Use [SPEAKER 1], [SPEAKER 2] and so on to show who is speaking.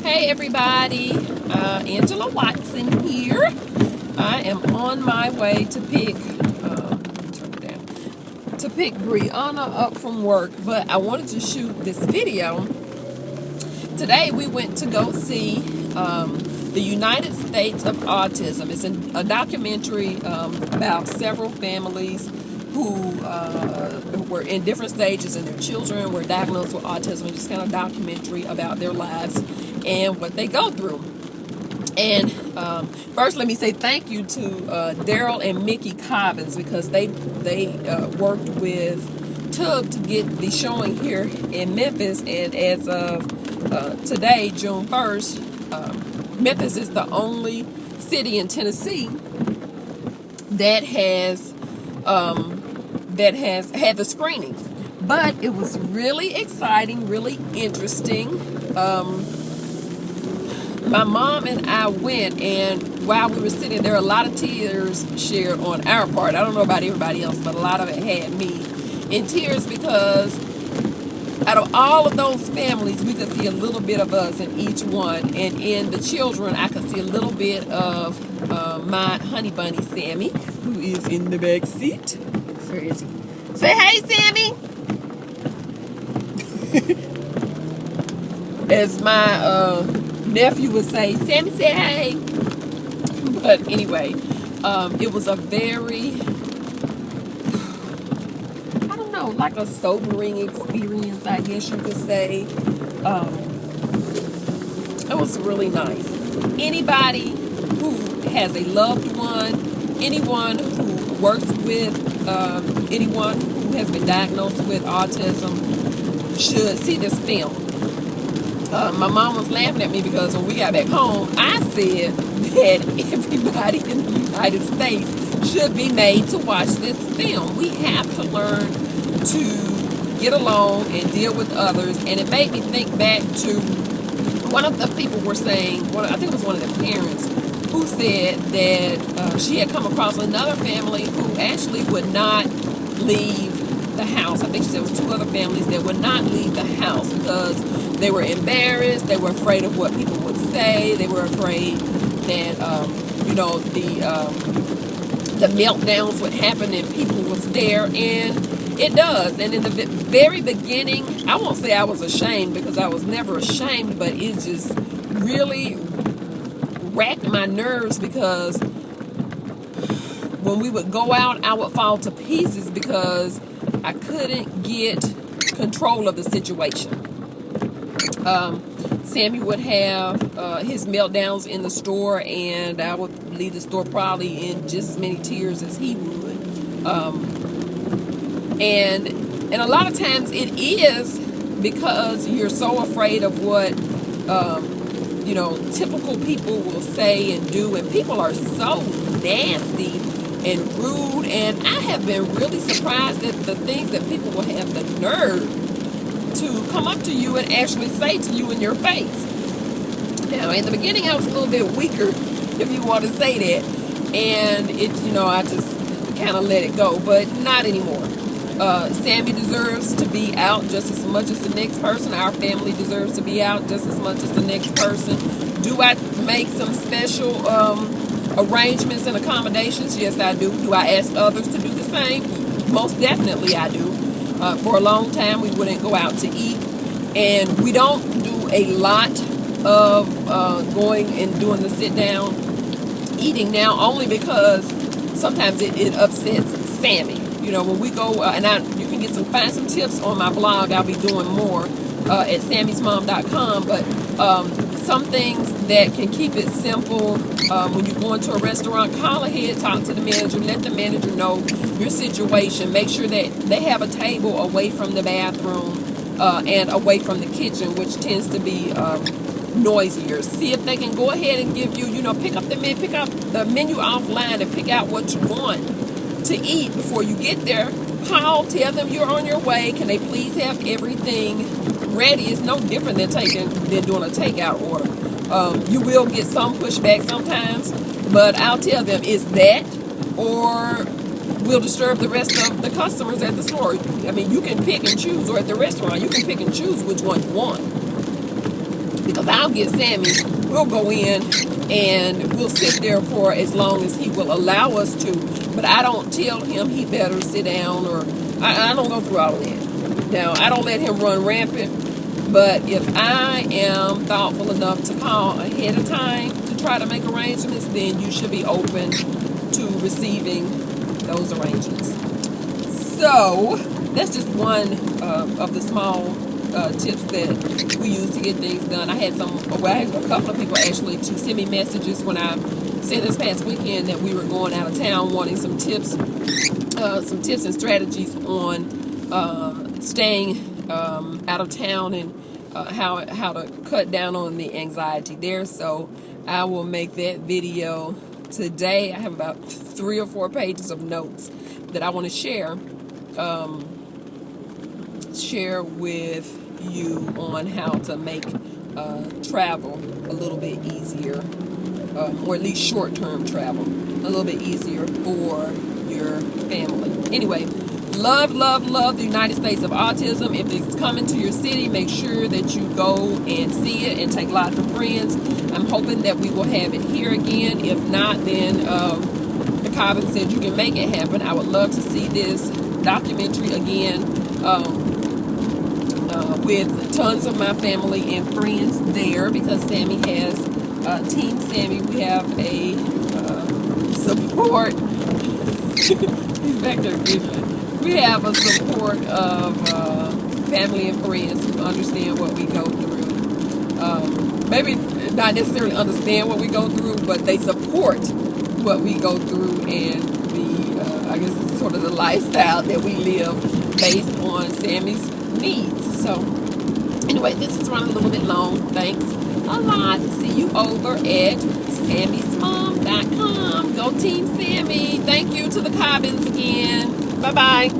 [SPEAKER 1] Hey everybody, Angela Watson here. I am on my way to pick Brianna up from work, but I wanted to shoot this video. Today we went to go see the United States of Autism. It's a documentary about several families who were in different stages and their children were diagnosed with autism. Just kind of documentary about their lives and what they go through. And first, let me say thank you to Daryl and Mickey Cobbins, because they worked with Tub to get the showing here in Memphis. And as of today, June 1st, Memphis is the only city in Tennessee that has had the screening. But it was really exciting, really interesting. My mom and I went, and while we were sitting there, a lot of tears shared on our part. I don't know about everybody else, but a lot of it had me in tears, because out of all of those families, we could see a little bit of us in each one. And in the children, I could see a little bit of my honey bunny, Sammy, who is in the back seat. Where is he? Say hey, Sammy! As my nephew would say, Sammy said hey. But anyway, it was a very, I don't know, like a sobering experience, I guess you could say. It was really nice. Anybody who has a loved one, anyone who works with anyone who has been diagnosed with autism should see this film. My mom was laughing at me because when we got back home, I said that everybody in the United States should be made to watch this film. We have to learn to get along and deal with others. And it made me think back to one of the people were saying, I think it was one of the parents, who said that she had come across another family who actually would not leave the house. I think she said it was two other families that would not leave the house because they were embarrassed. They were afraid of what people would say. They were afraid that the meltdowns would happen and people was there, and it does. And in the very beginning, I won't say I was ashamed, because I was never ashamed, but it just really racked my nerves, because when we would go out, I would fall to pieces because I couldn't get control of the situation. Sammy would have his meltdowns in the store, and I would leave the store probably in just as many tears as he would. And a lot of times it is because you're so afraid of what typical people will say and do, and people are so nasty and rude, and I have been really surprised at the things that people will have the nerve to come up to you and actually say to you in your face. Now, in the beginning, I was a little bit weaker, if you want to say that, and I just kind of let it go, but not anymore. Sammy deserves to be out just as much as the next person. Our family deserves to be out just as much as the next person. Do I make some special arrangements and accommodations? Yes, I do. Do I ask others to do the same? Most definitely I do. For a long time, we wouldn't go out to eat, and we don't do a lot of going and doing the sit-down eating now, only because sometimes it upsets Sammy. When we go, you can find some tips on my blog. I'll be doing more at sammysmom.com, but some things that can keep it simple. When you go into a restaurant, call ahead, talk to the manager, let the manager know your situation. Make sure that they have a table away from the bathroom and away from the kitchen, which tends to be noisier. See if they can go ahead and give you, pick up the menu offline and pick out what you want to eat before you get there. Call, tell them you're on your way. Can they please have everything ready? It's no different than doing a takeout order. You will get some pushback sometimes, but I'll tell them it's that, or we'll disturb the rest of the customers at the store. I mean, you can pick and choose, or at the restaurant, you can pick and choose which one you want. because I'll get Sammy. We'll go in and we'll sit there for as long as he will allow us to. But I don't tell him he better sit down, or I don't go through all of that. Now, I don't let him run rampant, but if I am thoughtful enough to call ahead of time to try to make arrangements, then you should be open to receiving those arrangements. So that's just one of the small tips that we use to get things done. I had a couple of people actually to send me messages when I said this past weekend that we were going out of town, wanting some tips and strategies on staying out of town and how to cut down on the anxiety there. So I will make that video today. I have about 3 or 4 pages of notes that I want to share with you on how to make travel a little bit easier, or at least short-term travel a little bit easier for your family. Anyway, love the United States of Autism. If it's coming to your city, make sure that you go and see it and take lots of friends. I'm hoping that we will have it here again. If not, then the Cobbin said you can make it happen. I would love to see this documentary again, with tons of my family and friends there, because Sammy has Team Sammy. We have a support. He's back there giggling. We have a support of family and friends who understand what we go through. Maybe not necessarily understand what we go through, but they support what we go through and I guess it's sort of the lifestyle that we live based on Sammy's needs. So anyway, this is running a little bit long. Thanks a lot. See you over at Sammy'sMom.com. Go Team Sammy. Thank you to the Cobbins again. Bye-bye.